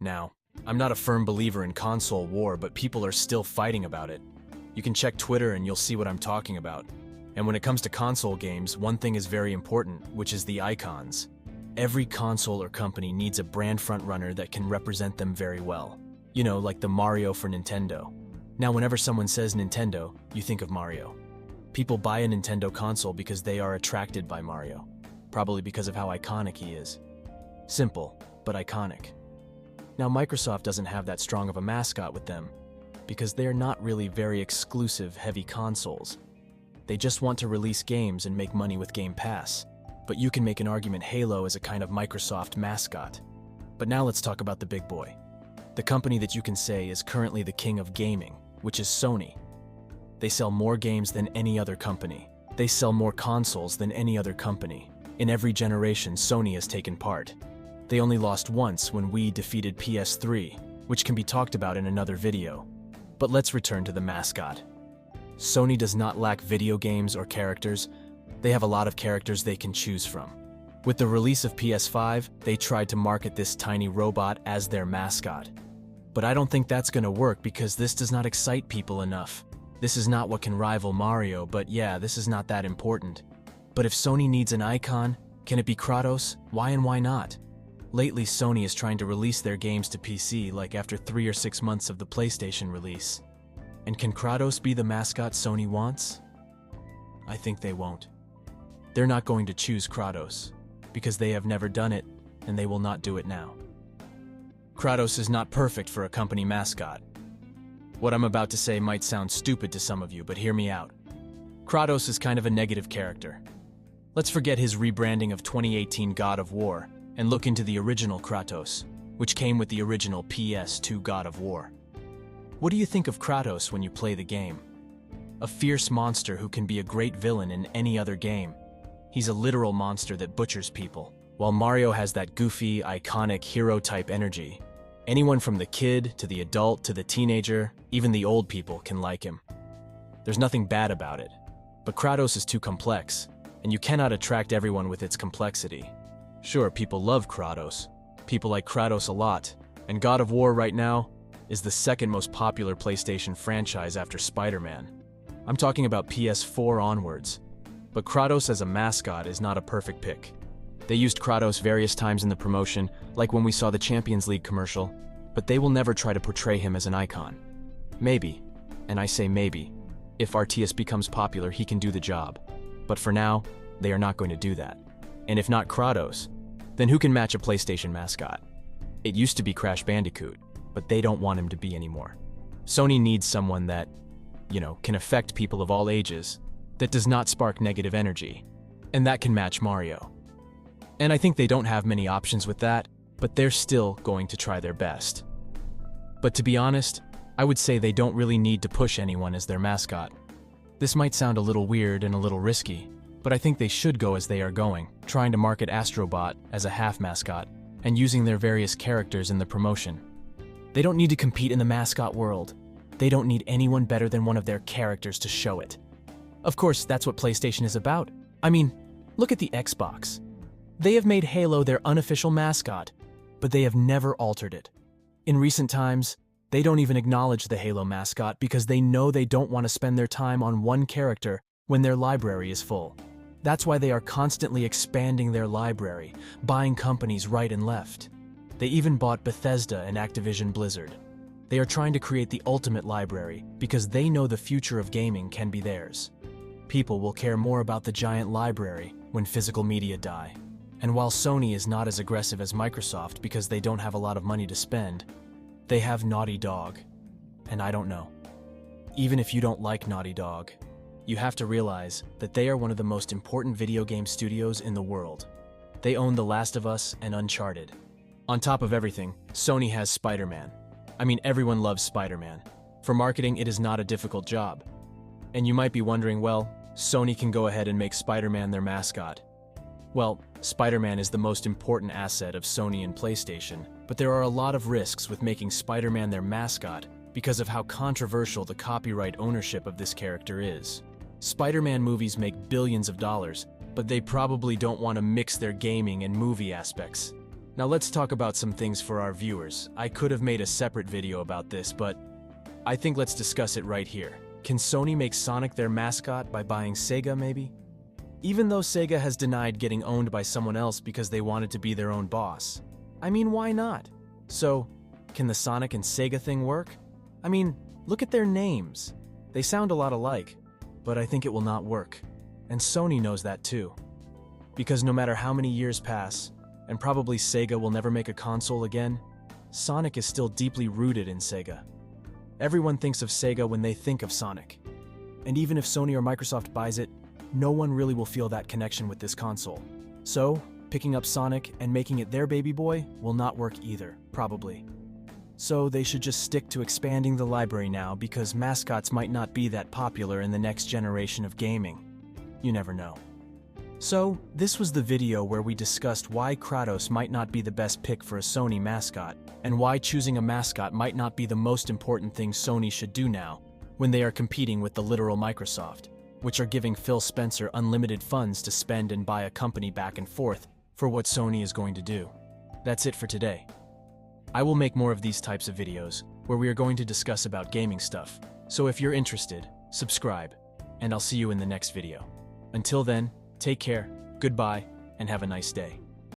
Now, I'm not a firm believer in console war, but people are still fighting about it. You can check Twitter and you'll see what I'm talking about. And when it comes to console games, one thing is very important, which is the icons. Every console or company needs a brand frontrunner that can represent them very well. You know, like the Mario for Nintendo. Now, whenever someone says Nintendo, you think of Mario. People buy a Nintendo console because they are attracted by Mario, probably because of how iconic he is. Simple, but iconic. Now, Microsoft doesn't have that strong of a mascot with them, because they're not really very exclusive, heavy consoles. They just want to release games and make money with Game Pass. But you can make an argument Halo is a kind of Microsoft mascot. But now let's talk about the big boy. The company that you can say is currently the king of gaming, which is Sony. They sell more games than any other company. They sell more consoles than any other company. In every generation, Sony has taken part. They only lost once when Wii defeated PS3, which can be talked about in another video. But let's return to the mascot. Sony does not lack video games or characters. They have a lot of characters they can choose from. With the release of PS5, they tried to market this tiny robot as their mascot. But I don't think that's gonna work because this does not excite people enough. This is not what can rival Mario, but yeah, this is not that important. But if Sony needs an icon, can it be Kratos? Why and why not? Lately, Sony is trying to release their games to PC like after 3 or 6 months of the PlayStation release. And can Kratos be the mascot Sony wants? I think they won't. They're not going to choose Kratos, because they have never done it, and they will not do it now. Kratos is not perfect for a company mascot. What I'm about to say might sound stupid to some of you, but hear me out. Kratos is kind of a negative character. Let's forget his rebranding of 2018 God of War, and look into the original Kratos, which came with the original PS2 God of War. What do you think of Kratos when you play the game? A fierce monster who can be a great villain in any other game. He's a literal monster that butchers people, while Mario has that goofy, iconic hero-type energy. Anyone from the kid, to the adult, to the teenager, even the old people can like him. There's nothing bad about it, but Kratos is too complex, and you cannot attract everyone with its complexity. Sure, people love Kratos. People like Kratos a lot, and God of War right now is the second most popular PlayStation franchise after Spider-Man. I'm talking about PS4 onwards. But Kratos as a mascot is not a perfect pick. They used Kratos various times in the promotion, like when we saw the Champions League commercial, but they will never try to portray him as an icon. Maybe, and I say maybe, if RTS becomes popular, he can do the job. But for now, they are not going to do that. And if not Kratos, then who can match a PlayStation mascot? It used to be Crash Bandicoot, but they don't want him to be anymore. Sony needs someone that, can affect people of all ages, that does not spark negative energy, and that can match Mario. And I think they don't have many options with that, but they're still going to try their best. But to be honest, I would say they don't really need to push anyone as their mascot. This might sound a little weird and a little risky, but I think they should go as they are going, trying to market Astrobot as a half mascot, and using their various characters in the promotion. They don't need to compete in the mascot world. They don't need anyone better than one of their characters to show it. Of course, that's what PlayStation is about. I mean, look at the Xbox. They have made Halo their unofficial mascot, but they have never altered it. In recent times, they don't even acknowledge the Halo mascot because they know they don't want to spend their time on one character when their library is full. That's why they are constantly expanding their library, buying companies right and left. They even bought Bethesda and Activision Blizzard. They are trying to create the ultimate library because they know the future of gaming can be theirs. People will care more about the giant library when physical media die. And while Sony is not as aggressive as Microsoft because they don't have a lot of money to spend, they have Naughty Dog. And I don't know. Even if you don't like Naughty Dog, you have to realize that they are one of the most important video game studios in the world. They own The Last of Us and Uncharted. On top of everything, Sony has Spider-Man. I mean, everyone loves Spider-Man. For marketing, it is not a difficult job. And you might be wondering, well, Sony can go ahead and make Spider-Man their mascot. Well, Spider-Man is the most important asset of Sony and PlayStation, but there are a lot of risks with making Spider-Man their mascot because of how controversial the copyright ownership of this character is. Spider-Man movies make billions of dollars, but they probably don't want to mix their gaming and movie aspects. Now let's talk about some things for our viewers. I could have made a separate video about this, but I think let's discuss it right here. Can Sony make Sonic their mascot by buying Sega, maybe? Even though Sega has denied getting owned by someone else because they wanted to be their own boss. I mean, why not? So, can the Sonic and Sega thing work? I mean, look at their names. They sound a lot alike, but I think it will not work. And Sony knows that too. Because no matter how many years pass, and probably Sega will never make a console again, Sonic is still deeply rooted in Sega. Everyone thinks of Sega when they think of Sonic. And even if Sony or Microsoft buys it, no one really will feel that connection with this console. So, picking up Sonic and making it their baby boy will not work either, probably. So they should just stick to expanding the library now because mascots might not be that popular in the next generation of gaming. You never know. So, this was the video where we discussed why Kratos might not be the best pick for a Sony mascot, and why choosing a mascot might not be the most important thing Sony should do now, when they are competing with the literal Microsoft, which are giving Phil Spencer unlimited funds to spend and buy a company back and forth for what Sony is going to do. That's it for today. I will make more of these types of videos, where we are going to discuss about gaming stuff, so if you're interested, subscribe, and I'll see you in the next video. Until then, take care, goodbye, and have a nice day.